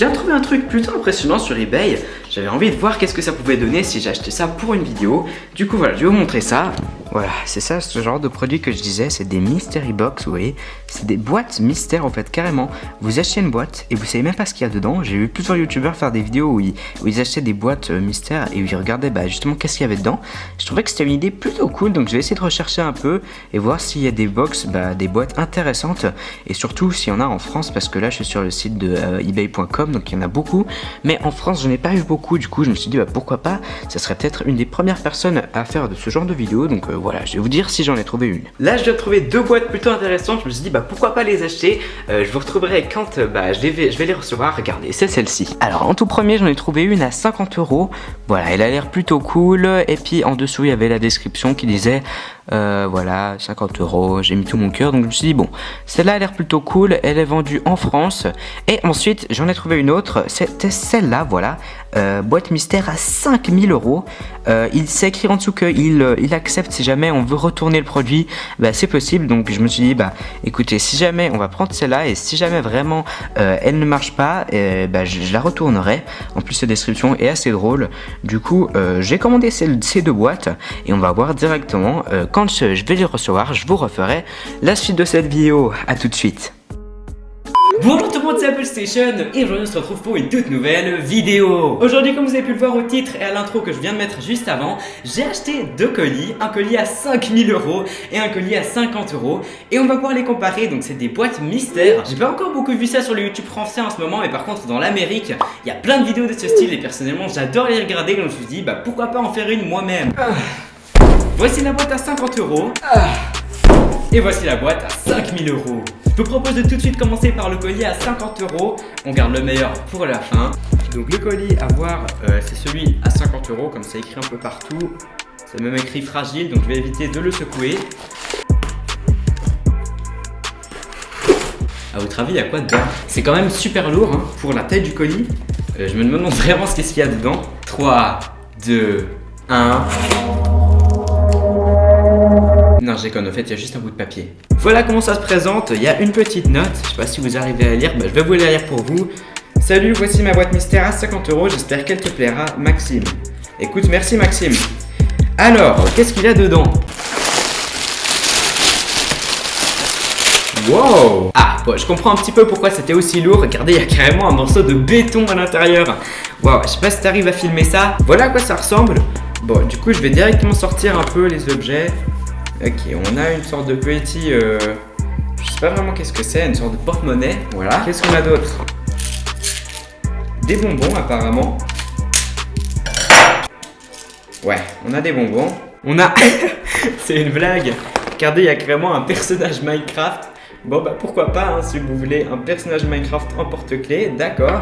J'ai trouvé un truc plutôt impressionnant sur eBay. J'avais envie de voir qu'est-ce que ça pouvait donner si j'achetais ça pour une vidéo. Du coup voilà, je vais vous montrer ça. Voilà, c'est ça ce genre de produit que je disais, c'est des mystery box, vous voyez. C'est des boîtes mystères en fait, carrément. Vous achetez une boîte et vous savez même pas ce qu'il y a dedans. J'ai vu plusieurs youtubeurs faire des vidéos où ils achetaient des boîtes mystères et où ils regardaient justement qu'est-ce qu'il y avait dedans. Je trouvais que c'était une idée plutôt cool, donc je vais essayer de rechercher un peu et voir s'il y a des box, des boîtes intéressantes. Et surtout s'il y en a en France, parce que là je suis sur le site de ebay.com, donc il y en a beaucoup. Mais en France je n'ai pas eu beaucoup, du coup je me suis dit pourquoi pas, ça serait peut-être une des premières personnes à faire de ce genre de vidéo. Donc voilà, je vais vous dire si j'en ai trouvé une. Là je dois trouver deux boîtes plutôt intéressantes, je me suis dit pourquoi pas les acheter. Je vous retrouverai quand je vais les recevoir. Regardez, c'est celle-ci. Alors en tout premier j'en ai trouvé une à 50 €. Voilà, elle a l'air plutôt cool. Et puis en dessous il y avait la description qui disait voilà, 50 €, j'ai mis tout mon cœur, donc je me suis dit bon, celle-là a l'air plutôt cool, elle est vendue en France. Et ensuite j'en ai trouvé une autre, c'était celle-là, voilà, boîte mystère à 5000 €. Il s'est écrit en dessous qu'il accepte si jamais on veut retourner le produit, c'est possible. Donc je me suis dit écoutez, si jamais on va prendre celle-là et si jamais vraiment elle ne marche pas, je la retournerai. En plus cette description est assez drôle. Du coup j'ai commandé ces deux boîtes et on va voir directement quand je vais les recevoir. Je vous referai la suite de cette vidéo. À tout de suite. Bonjour tout le monde, c'est Apple Station et aujourd'hui on se retrouve pour une toute nouvelle vidéo. Aujourd'hui, comme vous avez pu le voir au titre et à l'intro que je viens de mettre juste avant, j'ai acheté deux colis, un colis à 5000 € et un colis à 50 € et on va pouvoir les comparer. Donc c'est des boîtes mystères. J'ai pas encore beaucoup vu ça sur le YouTube français en ce moment, mais par contre dans l'Amérique, il y a plein de vidéos de ce style et personnellement j'adore les regarder, donc je me suis dit pourquoi pas en faire une moi-même. Voici la boîte à 50 €. Et voici la boîte à 5000 €. Je vous propose de tout de suite commencer par le colis à 50 €. On garde le meilleur pour la fin. Donc le colis à voir, c'est celui à 50 €, comme c'est écrit un peu partout. C'est même écrit fragile, donc je vais éviter de le secouer. À votre avis, il y a quoi dedans? C'est quand même super lourd pour la taille du colis. Je me demande vraiment ce qu'il y a dedans. 3, 2, 1... Non, je déconne, en fait il y a juste un bout de papier. Voilà comment ça se présente, il y a une petite note, je sais pas si vous arrivez à la lire, je vais vous la lire pour vous. Salut, voici ma boîte mystère à 50 €, j'espère qu'elle te plaira, Maxime. Écoute, merci Maxime. Alors, qu'est-ce qu'il y a dedans? Wow! Je comprends un petit peu pourquoi c'était aussi lourd. Regardez, il y a carrément un morceau de béton à l'intérieur. Wow, je sais pas si t'arrives à filmer ça. Voilà à quoi ça ressemble. Bon, du coup, je vais directement sortir un peu les objets. Ok, on a une sorte de petit, je sais pas vraiment qu'est-ce que c'est, une sorte de porte-monnaie, voilà. Qu'est-ce qu'on a d'autre? Des bonbons apparemment. Ouais, on a des bonbons. On a, c'est une blague. Regardez, il y a carrément un personnage Minecraft. Bon pourquoi pas, si vous voulez un personnage Minecraft en porte-clés, d'accord.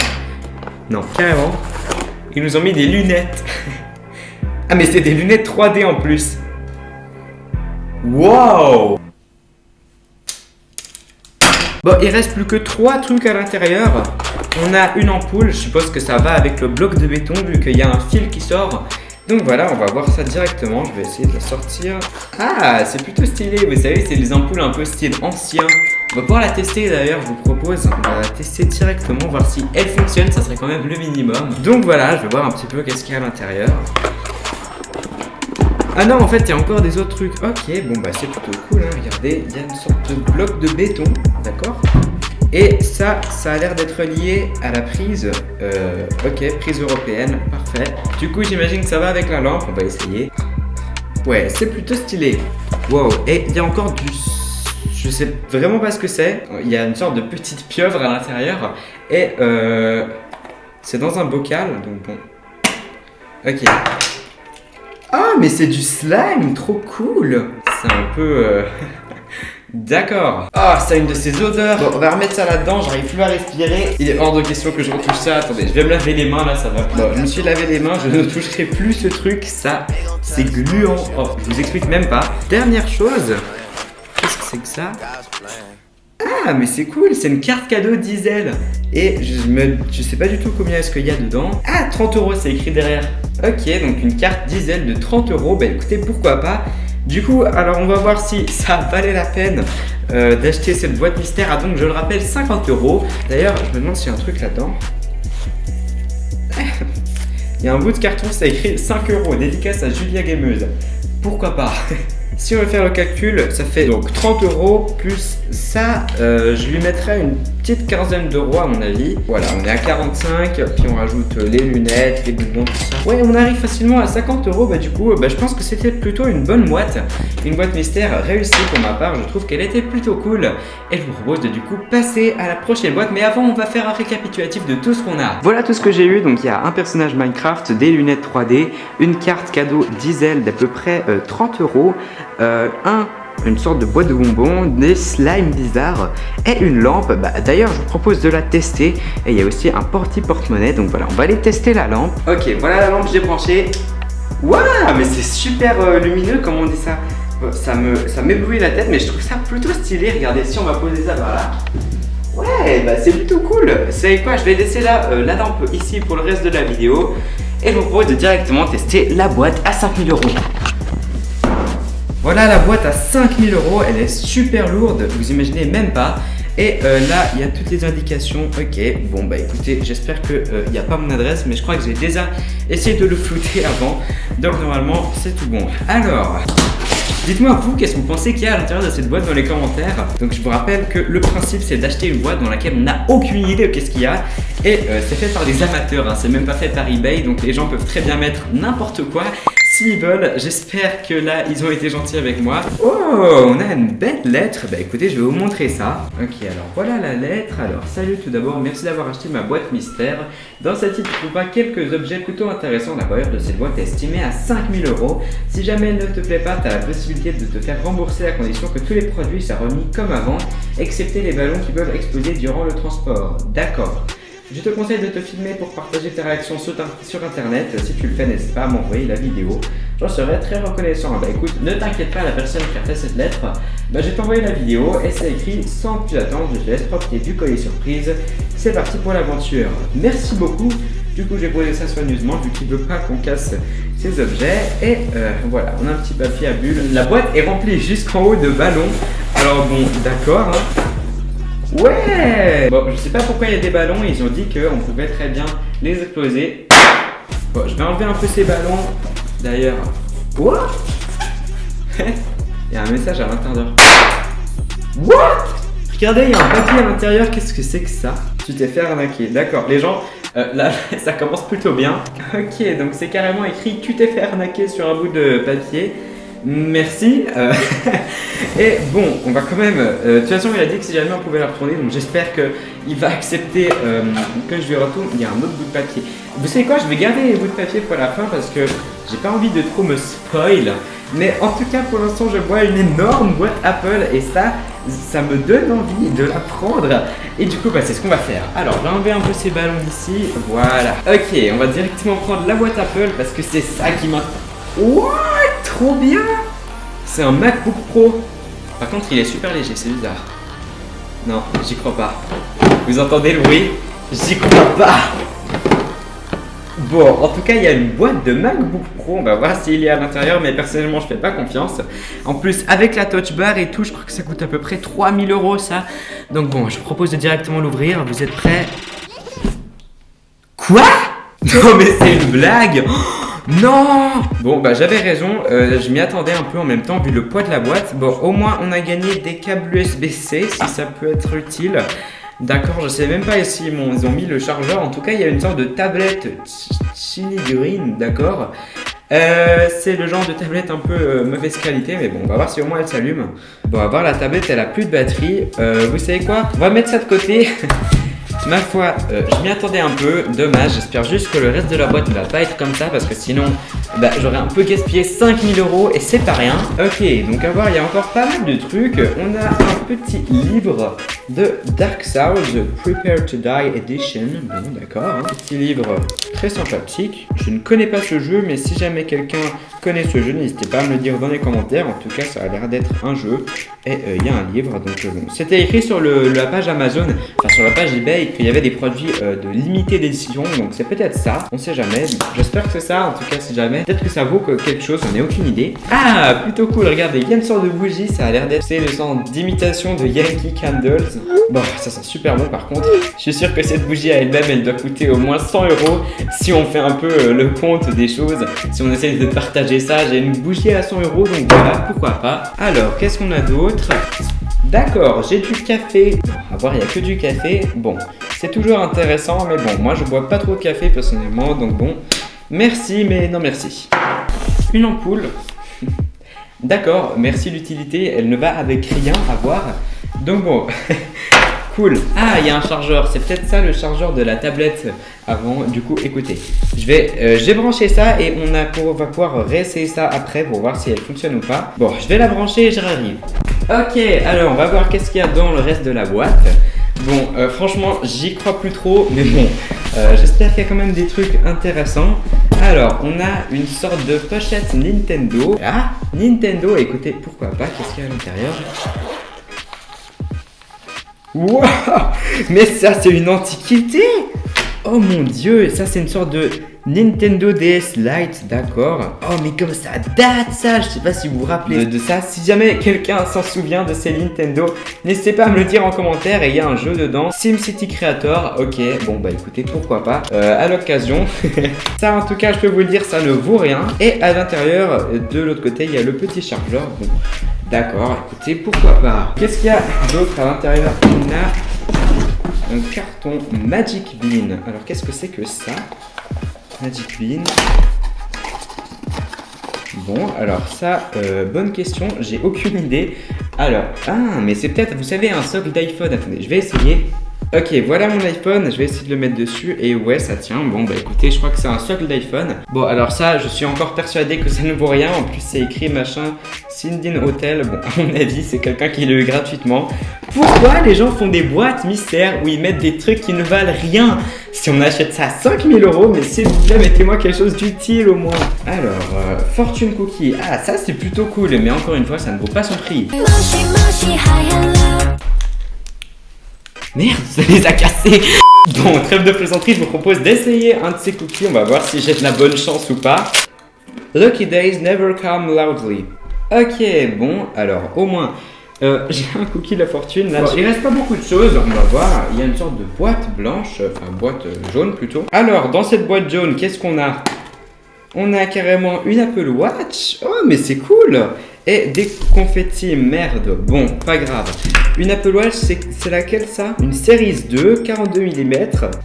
Non, carrément. Ils nous ont mis des lunettes. Ah mais c'est des lunettes 3D en plus. Wow! Bon, il reste plus que 3 trucs à l'intérieur. On a une ampoule, je suppose que ça va avec le bloc de béton vu qu'il y a un fil qui sort. Donc voilà, on va voir ça directement, je vais essayer de la sortir. Ah, c'est plutôt stylé, vous savez, c'est des ampoules un peu style ancien. On va pouvoir la tester d'ailleurs, je vous propose. On va la tester directement, voir si elle fonctionne, ça serait quand même le minimum. Donc voilà, je vais voir un petit peu qu'est-ce qu'il y a à l'intérieur. Ah non, en fait, il y a encore des autres trucs. Ok, bon c'est plutôt cool, regardez, il y a une sorte de bloc de béton, d'accord? Et ça a l'air d'être lié à la prise. Ok, prise européenne, parfait. Du coup, j'imagine que ça va avec la lampe, on va essayer. Ouais, c'est plutôt stylé. Wow, et il y a encore du... Je sais vraiment pas ce que c'est. Il y a une sorte de petite pieuvre à l'intérieur. Et c'est dans un bocal, donc bon. Ok. Ah, mais c'est du slime, trop cool. C'est un peu... D'accord. Ah, ça a une de ces odeurs. Bon, on va remettre ça là-dedans, j'arrive plus à respirer. Il est hors de question que je retouche ça. Attendez, je vais me laver les mains là, ça va. Bon, je me suis lavé les mains, je ne toucherai plus ce truc. Ça, c'est gluant. Oh, je vous explique même pas. Dernière chose. Qu'est-ce que c'est que ça? Ah, mais c'est cool, c'est une carte cadeau Diesel. Et je sais pas du tout combien est-ce qu'il y a dedans. Ah, 30 €, c'est écrit derrière. Ok, donc une carte Diesel de 30 €. Écoutez, pourquoi pas. Du coup, alors on va voir si ça valait la peine d'acheter cette boîte mystère à donc, je le rappelle, 50 €. D'ailleurs, je me demande s'il y a un truc là-dedans. Il y a un bout de carton, ça écrit 5 €, dédicace à Julia Gameuse. Pourquoi pas? Si on veut faire le calcul, ça fait donc 30 € plus ça, je lui mettrais une petite quinzaine d'euros à mon avis. Voilà, on est à 45, puis on rajoute les lunettes, les bonbons, tout ça. Ouais, on arrive facilement à 50 €, bah du coup, je pense que c'était plutôt une bonne boîte. Une boîte mystère réussie pour ma part, je trouve qu'elle était plutôt cool. Et je vous propose de du coup passer à la prochaine boîte, mais avant on va faire un récapitulatif de tout ce qu'on a. Voilà tout ce que j'ai eu, donc il y a un personnage Minecraft, des lunettes 3D, une carte cadeau Diesel d'à peu près 30 €, une sorte de boîte de bonbons, des slimes bizarres et une lampe. D'ailleurs, je vous propose de la tester. Et il y a aussi un porte-monnaie. Donc voilà, on va aller tester la lampe. Ok, voilà la lampe, j'ai branché. Waouh, mais c'est super lumineux, comme on dit ça. Ça m'éblouit la tête, mais je trouve ça plutôt stylé. Regardez, si on va poser ça par là. Ouais, c'est plutôt cool. Vous savez quoi, je vais laisser la lampe ici pour le reste de la vidéo. Et je vous propose de directement tester la boîte à 5000 €. Voilà la boîte à 5000 €, elle est super lourde, vous imaginez même pas. Et là, il y a toutes les indications. Ok, bon écoutez, j'espère qu'il n'y a pas mon adresse, mais je crois que j'ai déjà essayé de le flouter avant. Donc normalement, c'est tout bon. Alors, dites-moi vous, qu'est-ce que vous pensez qu'il y a à l'intérieur de cette boîte dans les commentaires. Donc je vous rappelle que le principe c'est d'acheter une boîte dans laquelle on n'a aucune idée de qu'est-ce qu'il y a. Et c'est fait par des amateurs, hein. C'est même pas fait par eBay, donc les gens peuvent très bien mettre n'importe quoi. S'ils veulent, j'espère que là ils ont été gentils avec moi. Oh, on a une belle lettre. Écoutez, je vais vous montrer ça. Ok, alors voilà la lettre. Alors salut tout d'abord, merci d'avoir acheté ma boîte mystère. Dans cette tu trouveras quelques objets plutôt intéressants. La valeur de cette boîte est estimée à 5000 €. Si jamais elle ne te plaît pas, tu as la possibilité de te faire rembourser à condition que tous les produits soient remis comme avant, excepté les ballons qui peuvent exploser durant le transport. D'accord. Je te conseille de te filmer pour partager tes réactions sur internet. Si tu le fais, n'hésite pas à m'envoyer la vidéo. J'en serais très reconnaissant. Écoute, ne t'inquiète pas, la personne qui a fait cette lettre, je vais t'envoyer la vidéo et c'est écrit sans plus attendre. Je te laisse profiter du colis surprise. C'est parti pour l'aventure. Merci beaucoup. Du coup, j'ai posé ça soigneusement vu qu'il ne veut pas qu'on casse ces objets. Et voilà, on a un petit papier à bulles. La boîte est remplie jusqu'en haut de ballons. Alors bon, d'accord. Ouais! Bon, je sais pas pourquoi il y a des ballons, ils ont dit qu'on pouvait très bien les exploser. Bon, je vais enlever un peu ces ballons. D'ailleurs, quoi? Il y a un message à l'intérieur. What? Regardez, il y a un papier à l'intérieur, qu'est-ce que c'est que ça? Tu t'es fait arnaquer, d'accord. Les gens, là, ça commence plutôt bien. Ok, donc c'est carrément écrit « Tu t'es fait arnaquer » sur un bout de papier. Merci. Et bon, on va quand même. De toute façon, il a dit que si jamais on pouvait la retourner, donc j'espère qu'il va accepter que je lui retourne. Il y a un autre bout de papier. Vous savez quoi, je vais garder les bouts de papier pour la fin parce que j'ai pas envie de trop me spoil. Mais en tout cas, pour l'instant, je vois une énorme boîte Apple et ça me donne envie de la prendre. Et du coup, c'est ce qu'on va faire. Alors, je vais enlever un peu ces ballons d'ici. Voilà. Ok, on va directement prendre la boîte Apple parce que c'est ça qui m'a. What? Trop bien! C'est un MacBook Pro. Par contre, il est super léger, c'est bizarre. Non, j'y crois pas. Vous entendez le bruit? J'y crois pas. Bon, en tout cas, il y a une boîte de MacBook Pro. On va voir s'il y a à l'intérieur, mais personnellement, je fais pas confiance. En plus, avec la touch bar et tout, je crois que ça coûte à peu près 3000 € ça. Donc bon, je vous propose de directement l'ouvrir. Vous êtes prêts? Quoi? Non, mais c'est une blague! Non! Bon, j'avais raison, je m'y attendais un peu en même temps vu le poids de la boîte. Bon, au moins on a gagné des câbles USB-C si ça peut être utile. D'accord, je sais même pas si ils ont mis le chargeur. En tout cas, il y a une sorte de tablette Chili Green, d'accord. C'est le genre de tablette un peu mauvaise qualité, mais bon, on va voir si au moins elle s'allume. Bon, on va voir, la tablette elle a plus de batterie. Vous savez quoi? On va mettre ça de côté. Ma foi, je m'y attendais un peu, dommage, j'espère juste que le reste de la boîte ne va pas être comme ça parce que sinon j'aurais un peu gaspillé 5000 € et c'est pas rien. Ok, donc à voir, il y a encore pas mal de trucs. On a un petit livre de Dark Souls, Prepare to Die Edition. Bon, d'accord, un petit livre très sympathique. Je ne connais pas ce jeu, mais si jamais quelqu'un connaît ce jeu, n'hésitez pas à me le dire dans les commentaires. En tout cas, ça a l'air d'être un jeu. Et il y a un livre, donc bon. C'était écrit sur la page Amazon, enfin sur la page eBay, qu'il y avait des produits de limitée d'édition, donc c'est peut-être ça, on sait jamais. J'espère que c'est ça, en tout cas si jamais. Peut-être que ça vaut quelque chose, on n'a aucune idée. Ah, plutôt cool, regardez, il y a une sorte de bougie, ça a l'air d'être, c'est le genre d'imitation de Yankee Candles. Bon, ça sent super bon par contre. Je suis sûr que cette bougie à elle-même, elle doit coûter au moins 100 € si on fait un peu le compte des choses. Si on essaie de partager ça, j'ai une bougie à 100 €, donc voilà, pourquoi pas. Alors, qu'est-ce qu'on a d'autre? D'accord, j'ai du café. À voir, il n'y a que du café. Bon, c'est toujours intéressant, mais bon, moi je bois pas trop de café personnellement, donc bon, merci, mais non merci. Une ampoule. D'accord, merci l'utilité, elle ne va avec rien à voir. Donc bon, cool. Ah, il y a un chargeur, c'est peut-être ça le chargeur de la tablette avant. Du coup, écoutez, j'ai branché ça et on va pouvoir réessayer ça après pour voir si elle fonctionne ou pas. Bon, je vais la brancher et je arrive. Ok, alors on va voir qu'est-ce qu'il y a dans le reste de la boîte. Bon, franchement, j'y crois plus trop, mais bon, j'espère qu'il y a quand même des trucs intéressants. Alors, on a une sorte de pochette Nintendo. Ah, Nintendo, écoutez, pourquoi pas, qu'est-ce qu'il y a à l'intérieur? Wow, mais ça, c'est une antiquité! Oh mon dieu, ça c'est une sorte de Nintendo DS Lite, d'accord. Oh mais comme ça date ça, je sais pas si vous vous rappelez de ça. Si jamais quelqu'un s'en souvient de ces Nintendo, n'hésitez pas à me le dire en commentaire. Et il y a un jeu dedans, SimCity Creator, ok. Bon bah écoutez, pourquoi pas, à l'occasion. Ça en tout cas, je peux vous le dire, ça ne vaut rien. Et à l'intérieur, de l'autre côté, il y a le petit chargeur. Bon, d'accord, écoutez, pourquoi pas. Qu'est-ce qu'il y a d'autre à l'intérieur? On a un carton Magic Bean. Alors qu'est-ce que c'est que ça? Magic Bean. Bon, alors ça, bonne question, j'ai aucune idée. Alors, ah, mais c'est peut-être, vous savez, un socle d'iPhone. Attendez, je vais essayer. Ok, voilà mon iPhone, je vais essayer de le mettre dessus et ouais, ça tient. Bon, bah écoutez, je crois que c'est un socle d'iPhone. Bon, alors ça, je suis encore persuadé que ça ne vaut rien. En plus, c'est écrit machin Sindin Hotel. Bon, à mon avis, c'est quelqu'un qui l'a eu gratuitement. Pourquoi les gens font des boîtes mystères où ils mettent des trucs qui ne valent rien? Si on achète ça à 5000 €, mais s'il vous plaît, mettez-moi quelque chose d'utile au moins. Alors, Fortune Cookie. Ah, ça c'est plutôt cool, mais encore une fois, ça ne vaut pas son prix. Merde, ça les a cassés. Bon, trêve de plaisanterie, je vous propose d'essayer un de ces cookies. On va voir si j'ai de la bonne chance ou pas. Lucky days never come loudly. Ok, bon, alors au moins, j'ai un cookie de la fortune là. Bon, il reste pas beaucoup de choses, on va voir. Il y a une sorte de boîte blanche, enfin boîte jaune plutôt. Alors, dans cette boîte jaune, qu'est-ce qu'on a? On a carrément une Apple Watch. Oh, mais c'est cool. Et des confettis, merde. Bon, pas grave. Une Apple Watch, c'est laquelle ça? Une Series 2, 42 mm.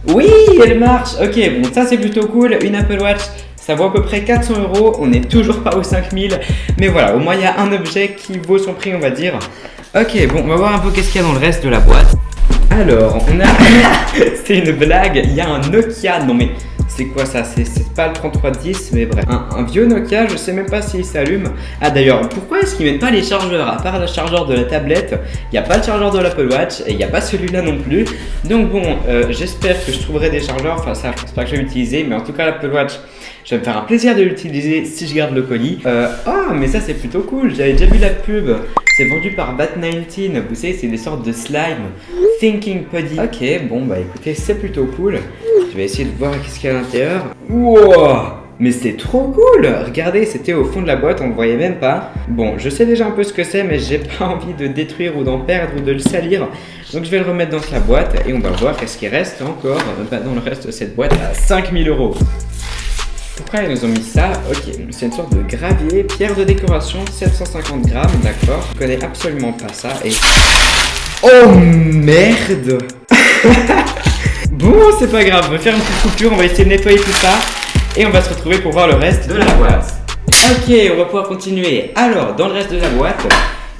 Oui, elle marche. Ok, bon, ça c'est plutôt cool. Une Apple Watch, ça vaut à peu près 400 €. On n'est toujours pas aux 5000. Mais voilà, au moins il y a un objet qui vaut son prix, on va dire. Ok, bon, on va voir un peu qu'est-ce qu'il y a dans le reste de la boîte. Alors, on a... c'est une blague. Il y a un Nokia. Non mais... c'est quoi ça? C'est pas le 3310, mais bref. Un vieux Nokia, je sais même pas s'il s'allume. Ah d'ailleurs, pourquoi est-ce qu'ils mettent pas les chargeurs? À part le chargeur de la tablette, il n'y a pas le chargeur de l'Apple Watch et il n'y a pas celui-là non plus. Donc bon, j'espère que je trouverai des chargeurs. Enfin ça, je pense pas que je vais l'utiliser, mais en tout cas l'Apple Watch, je vais me faire un plaisir de l'utiliser si je garde le colis. Ah, mais ça c'est plutôt cool, j'avais déjà vu la pub. C'est vendu par Bat19, vous savez, c'est des sortes de slime. Thinking Puddy. Ok, bon bah écoutez, c'est plutôt cool. Je vais essayer de voir qu'est-ce qu'il y a à l'intérieur. Wow, mais c'est trop cool. Regardez, c'était au fond de la boîte, on ne le voyait même pas. Bon, je sais déjà un peu ce que c'est, mais j'ai pas envie de détruire ou d'en perdre ou de le salir. Donc je vais le remettre dans sa boîte et on va voir qu'est-ce qui reste encore dans le reste de cette boîte à 5000 €. Pourquoi ils nous ont mis ça? Ok, c'est une sorte de gravier, pierre de décoration, 750 grammes, d'accord. Je connais absolument pas ça et... oh merde. Bon, c'est pas grave, on va faire une petite coupure, on va essayer de nettoyer tout ça et on va se retrouver pour voir le reste de la boîte. Ok, on va pouvoir continuer. Alors, dans le reste de la boîte,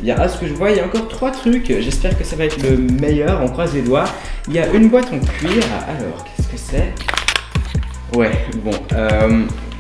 il y a, à ce que je vois, il y a encore 3 trucs. J'espère que ça va être le meilleur, on croise les doigts. Il y a une boîte en cuir. Alors, qu'est-ce que c'est? Ouais, bon,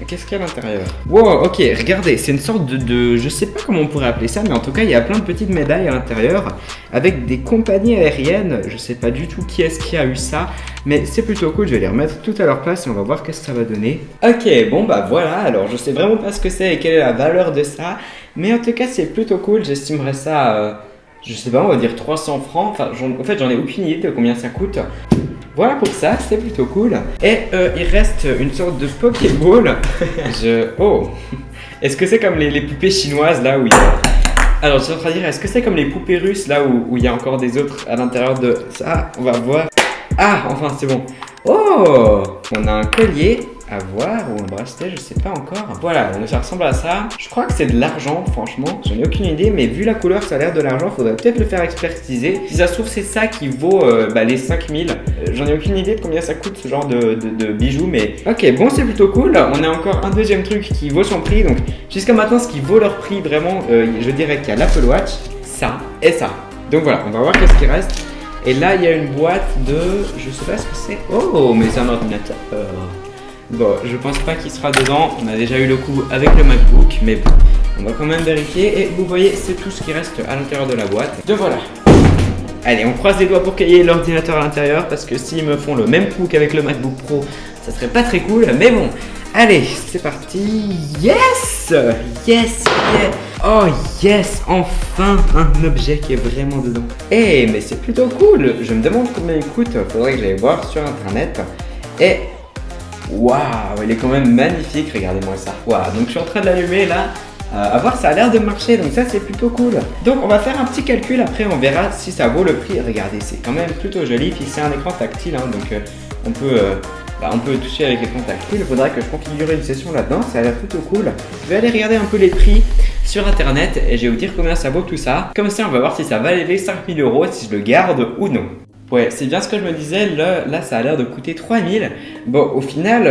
qu'est-ce qu'il y a à l'intérieur? Wow, ok, regardez, c'est une sorte de... je sais pas comment on pourrait appeler ça, mais en tout cas, il y a plein de petites médailles à l'intérieur avec des compagnies aériennes. Je sais pas du tout qui est-ce qui a eu ça, mais c'est plutôt cool. Je vais les remettre tout à leur place et on va voir qu'est-ce que ça va donner. Ok, bon bah voilà, alors je sais vraiment pas ce que c'est et quelle est la valeur de ça, mais en tout cas, c'est plutôt cool. J'estimerais ça... je sais pas, on va dire 300 francs. Enfin, en fait, j'en ai aucune idée de combien ça coûte. Voilà pour ça, c'est plutôt cool. Et il reste une sorte de Pokéball. Oh, est-ce que c'est comme les poupées chinoises là où il y a... Alors, je suis en train de dire, est-ce que c'est comme les poupées russes là où il y a encore des autres à l'intérieur de ça? On va voir. Ah, enfin, c'est bon. Oh, on a un collier à voir ou un bracelet, je sais pas encore. Voilà, donc ça ressemble à ça. Je crois que c'est de l'argent, franchement. J'en ai aucune idée, mais vu la couleur, ça a l'air de l'argent. Faudrait peut-être le faire expertiser. Si ça se trouve, c'est ça qui vaut les 5000. J'en ai aucune idée de combien ça coûte ce genre de bijoux, mais ok, bon, c'est plutôt cool. On a encore un deuxième truc qui vaut son prix. Donc, jusqu'à maintenant, ce qui vaut leur prix vraiment, je dirais qu'il y a l'Apple Watch, ça et ça. Donc voilà, on va voir qu'est-ce qui reste. Et là, il y a une boîte de... Je sais pas ce que c'est. Oh, mais c'est un ordinateur. Bon, je pense pas qu'il sera dedans. On a déjà eu le coup avec le MacBook, mais bon, on va quand même vérifier. Et vous voyez, c'est tout ce qui reste à l'intérieur de la boîte. Donc voilà. Allez, on croise les doigts pour qu'il y ait l'ordinateur à l'intérieur, parce que s'ils me font le même coup qu'avec le MacBook Pro, ça serait pas très cool. Mais bon, allez, c'est parti. Yes! Yes! Oh yes, enfin un objet qui est vraiment dedans. Eh, mais c'est plutôt cool. Je me demande combien il coûte. Faudrait que j'aille voir sur internet. Et waouh, il est quand même magnifique. Regardez-moi ça. Waouh, donc je suis en train de l'allumer là. À voir, ça a l'air de marcher, donc ça c'est plutôt cool. Donc on va faire un petit calcul, après on verra si ça vaut le prix. Regardez, c'est quand même plutôt joli. Puis c'est un écran tactile, hein, donc on peut toucher avec l'écran tactile. Il faudra que je configure une session là-dedans, ça a l'air plutôt cool. Je vais aller regarder un peu les prix sur internet et je vais vous dire combien ça vaut tout ça. Comme ça on va voir si ça valait les 5000 €, si je le garde ou non. Ouais, c'est bien ce que je me disais, là ça a l'air de coûter 3000. Bon, au final,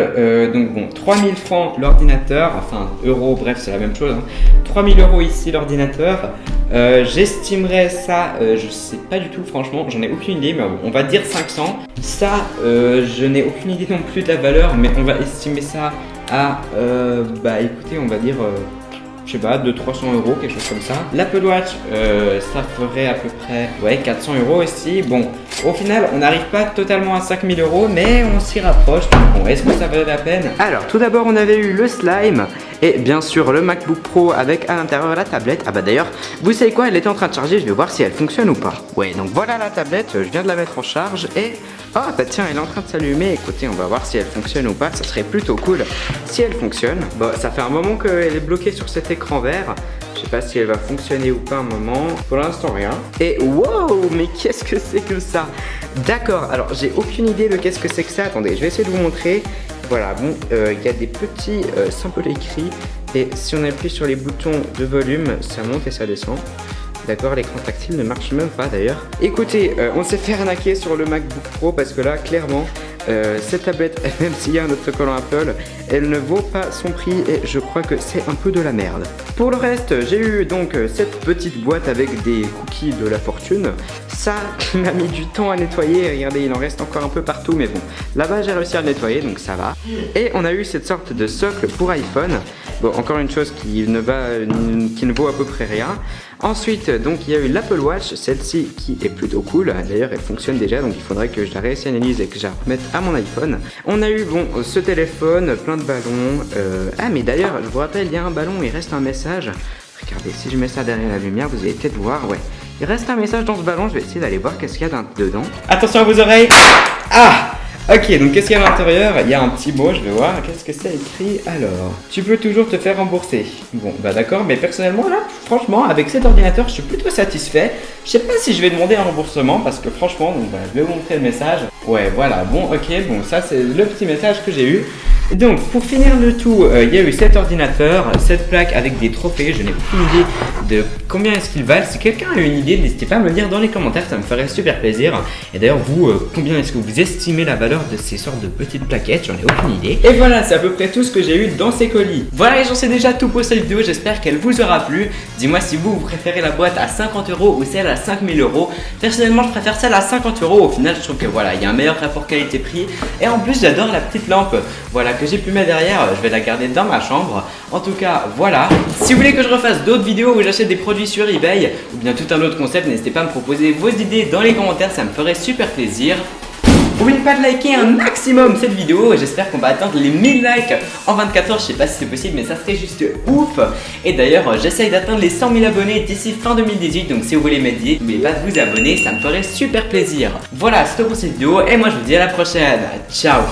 donc bon, 3000 francs l'ordinateur, enfin euros, bref, c'est la même chose. Hein. 3000 € ici l'ordinateur. J'estimerais ça, je sais pas du tout, franchement, j'en ai aucune idée, mais bon, on va dire 500. Ça, je n'ai aucune idée non plus de la valeur, mais on va estimer ça à, écoutez, on va dire... je sais pas, de 300 €, quelque chose comme ça. L'Apple Watch, ça ferait à peu près 400 € aussi. Bon, au final, on n'arrive pas totalement à 5000 €, mais on s'y rapproche. Donc bon, est-ce que ça valait la peine? Alors, tout d'abord, on avait eu le slime et bien sûr le MacBook Pro avec à l'intérieur la tablette. Ah bah d'ailleurs, vous savez quoi, elle était en train de charger, je vais voir si elle fonctionne ou pas. Ouais, donc voilà la tablette, je viens de la mettre en charge et... Ah bah tiens, elle est en train de s'allumer. Écoutez, on va voir si elle fonctionne ou pas. Ça serait plutôt cool si elle fonctionne. Bon, ça fait un moment qu'elle est bloquée sur cet écran vert. Je sais pas si elle va fonctionner ou pas un moment. Pour l'instant, rien. Et wow, mais qu'est-ce que c'est que ça? D'accord, alors j'ai aucune idée de qu'est-ce que c'est que ça. Attendez, je vais essayer de vous montrer. Voilà, bon, il y a des petits symboles écrits. Et si on appuie sur les boutons de volume, ça monte et ça descend. D'accord, l'écran tactile ne marche même pas d'ailleurs. Écoutez, on s'est fait arnaquer sur le MacBook Pro parce que là, clairement, cette tablette, même s'il y a un autocollant Apple, elle ne vaut pas son prix et je crois que c'est un peu de la merde. Pour le reste, j'ai eu donc cette petite boîte avec des cookies de la fortune. Ça m'a mis du temps à nettoyer, regardez, il en reste encore un peu partout, mais bon, là-bas j'ai réussi à le nettoyer, donc ça va. Et on a eu cette sorte de socle pour iPhone. Bon, encore une chose qui ne vaut à peu près rien. Ensuite, donc il y a eu l'Apple Watch, celle-ci qui est plutôt cool. D'ailleurs, elle fonctionne déjà, donc il faudrait que je la réanalyse et que je la remette à mon iPhone. On a eu bon ce téléphone, plein de ballons. Ah, mais d'ailleurs, je vous rappelle, il y a un ballon, il reste un message. Regardez, si je mets ça derrière la lumière, vous allez peut-être voir, ouais. Il reste un message dans ce ballon, je vais essayer d'aller voir qu'est-ce qu'il y a dedans. Attention à vos oreilles. Ah! Ok, donc qu'est-ce qu'il y a à l'intérieur? Il y a un petit mot, je vais voir, qu'est-ce que c'est écrit? Alors, tu peux toujours te faire rembourser. Bon, bah d'accord, mais personnellement là, franchement, avec cet ordinateur, je suis plutôt satisfait. Je sais pas si je vais demander un remboursement, parce que franchement, donc, bah, je vais vous montrer le message. Ouais, voilà, bon, ok, bon, ça c'est le petit message que j'ai eu. Et donc, pour finir le tout, il y a eu cet ordinateur, cette plaque avec des trophées. Je n'ai aucune idée de combien est-ce qu'ils valent. Si quelqu'un a une idée, n'hésitez pas à me le dire dans les commentaires, ça me ferait super plaisir. Et d'ailleurs, vous, combien est-ce que vous estimez la valeur de ces sortes de petites plaquettes? J'en ai aucune idée. Et voilà, c'est à peu près tout ce que j'ai eu dans ces colis. Voilà, et j'en sais déjà tout pour cette vidéo. J'espère qu'elle vous aura plu. Dis-moi si vous préférez la boîte à 50 € ou celle à 5000 €. Personnellement, je préfère celle à 50 €. Au final, je trouve que voilà, il y a un meilleur rapport qualité-prix. Et en plus, j'adore la petite lampe. Voilà, que j'ai pu mettre derrière, je vais la garder dans ma chambre. En tout cas, voilà. Si vous voulez que je refasse d'autres vidéos où j'achète des produits sur eBay ou bien tout un autre concept, n'hésitez pas à me proposer vos idées dans les commentaires, ça me ferait super plaisir. N'oubliez pas de liker un maximum cette vidéo. J'espère qu'on va atteindre les 1000 likes en 24 heures. Je sais pas si c'est possible, mais ça serait juste ouf. Et d'ailleurs, j'essaye d'atteindre les 100 000 abonnés d'ici fin 2018. Donc si vous voulez m'aider, n'oubliez pas de vous abonner, ça me ferait super plaisir. Voilà, c'est tout pour cette vidéo et moi je vous dis à la prochaine. Ciao.